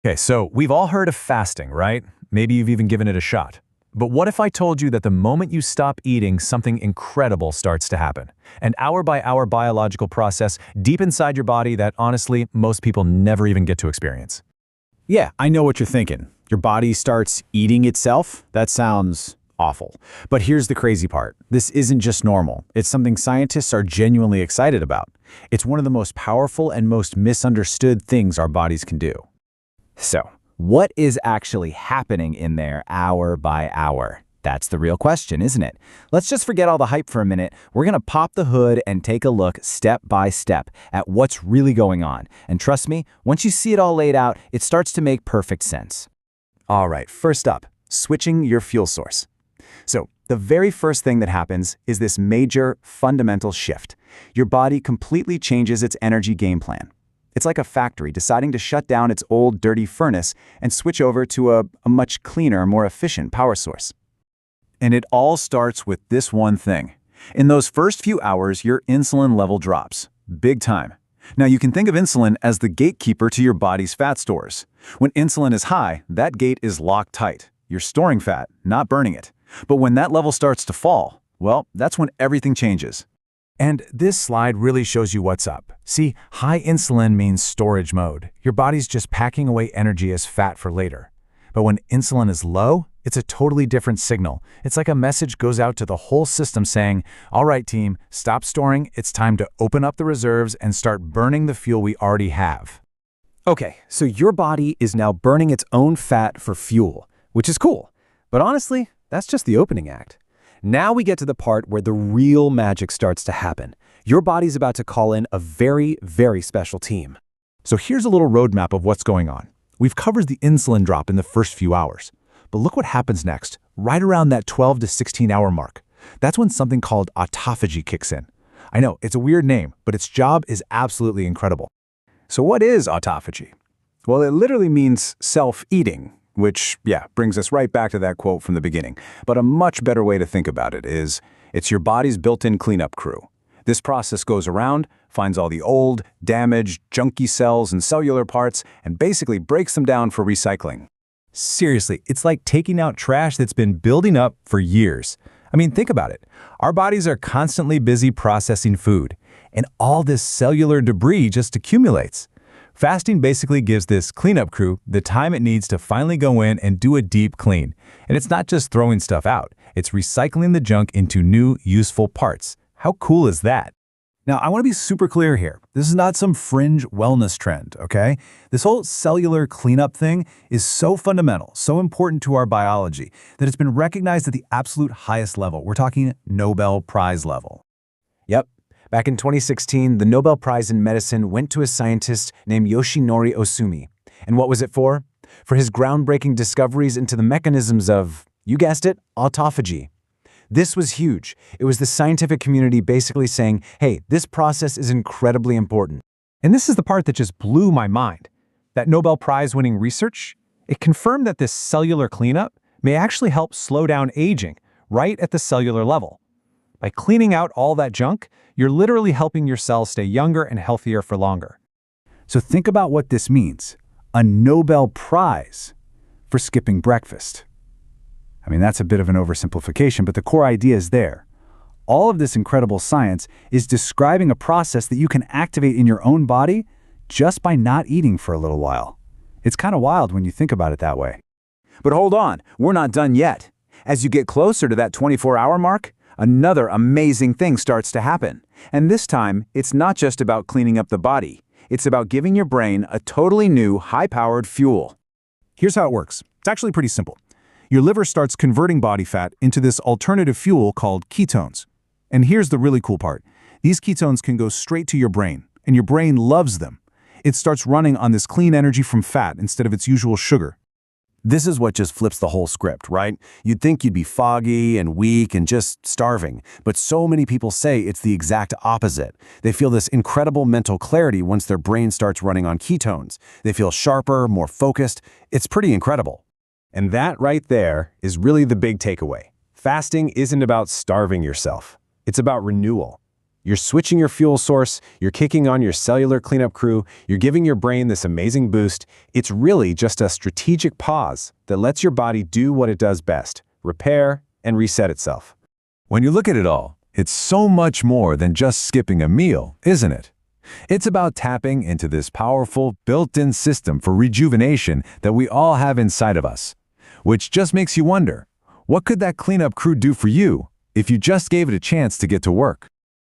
Okay, so we've all heard of fasting, right? Maybe you've even given it a shot. But what if I told you that the moment you stop eating, something incredible starts to happen? An hour-by-hour biological process deep inside your body that, honestly, most people never even get to experience. Yeah, I know what you're thinking. Your body starts eating itself? That sounds awful. But here's the crazy part. This isn't just normal. It's something scientists are genuinely excited about. It's one of the most powerful and most misunderstood things our bodies can do. So, what is actually happening in there hour by hour? That's the real question, isn't it? Let's just forget all the hype for a minute. We're going to pop the hood and take a look step by step at what's really going on. And trust me, once you see it all laid out, it starts to make perfect sense. All right, first up, switching your fuel source. So, the very first thing that happens is this major, fundamental shift. Your body completely changes its energy game plan. It's like a factory deciding to shut down its old, dirty furnace and switch over to a much cleaner, more efficient power source. And it all starts with this one thing. In those first few hours, your insulin level drops. Big time. Now, you can think of insulin as the gatekeeper to your body's fat stores. When insulin is high, that gate is locked tight. You're storing fat, not burning it. But when that level starts to fall, well, that's when everything changes. And this slide really shows you what's up. See, high insulin means storage mode. Your body's just packing away energy as fat for later. But when insulin is low, it's a totally different signal. It's like a message goes out to the whole system saying, all right, team, stop storing. It's time to open up the reserves and start burning the fuel we already have. Okay, so your body is now burning its own fat for fuel, which is cool. But honestly, that's just the opening act. Now we get to the part where the real magic starts to happen. Your body's about to call in a very, very special team. So here's a little roadmap of what's going on. We've covered the insulin drop in the first few hours. But look what happens next, right around that 12 to 16-hour mark. That's when something called autophagy kicks in. I know, it's a weird name, but its job is absolutely incredible. So what is autophagy? Well, it literally means self-eating, which, brings us right back to that quote from the beginning. But a much better way to think about it is, it's your body's built-in cleanup crew. This process goes around, finds all the old, damaged, junky cells and cellular parts, and basically breaks them down for recycling. Seriously, it's like taking out trash that's been building up for years. I mean, think about it. Our bodies are constantly busy processing food, and all this cellular debris just accumulates. Fasting basically gives this cleanup crew the time it needs to finally go in and do a deep clean. And it's not just throwing stuff out, it's recycling the junk into new, useful parts. How cool is that? Now, I want to be super clear here. This is not some fringe wellness trend, okay? This whole cellular cleanup thing is so fundamental, so important to our biology, that it's been recognized at the absolute highest level. We're talking Nobel Prize level. Yep. Back in 2016, the Nobel Prize in Medicine went to a scientist named Yoshinori Ohsumi. And what was it for? For his groundbreaking discoveries into the mechanisms of, you guessed it, autophagy. This was huge. It was the scientific community basically saying, hey, this process is incredibly important. And this is the part that just blew my mind. That Nobel Prize-winning research, it confirmed that this cellular cleanup may actually help slow down aging right at the cellular level. By cleaning out all that junk, you're literally helping your cells stay younger and healthier for longer. So think about what this means. A Nobel Prize for skipping breakfast. I mean, that's a bit of an oversimplification, but the core idea is there. All of this incredible science is describing a process that you can activate in your own body just by not eating for a little while. It's kind of wild when you think about it that way. But hold on, we're not done yet. As you get closer to that 24-hour mark, another amazing thing starts to happen. And this time, it's not just about cleaning up the body. It's about giving your brain a totally new, high-powered fuel. Here's how it works. It's actually pretty simple. Your liver starts converting body fat into this alternative fuel called ketones. And here's the really cool part. These ketones can go straight to your brain, and your brain loves them. It starts running on this clean energy from fat instead of its usual sugar. This is what just flips the whole script, right? You'd think you'd be foggy and weak and just starving, but so many people say it's the exact opposite. They feel this incredible mental clarity once their brain starts running on ketones. They feel sharper, more focused. It's pretty incredible. And that right there is really the big takeaway. Fasting isn't about starving yourself. It's about renewal. You're switching your fuel source, you're kicking on your cellular cleanup crew, you're giving your brain this amazing boost. It's really just a strategic pause that lets your body do what it does best: repair and reset itself. When you look at it all, it's so much more than just skipping a meal, isn't it? It's about tapping into this powerful, built-in system for rejuvenation that we all have inside of us. Which just makes you wonder, what could that cleanup crew do for you if you just gave it a chance to get to work?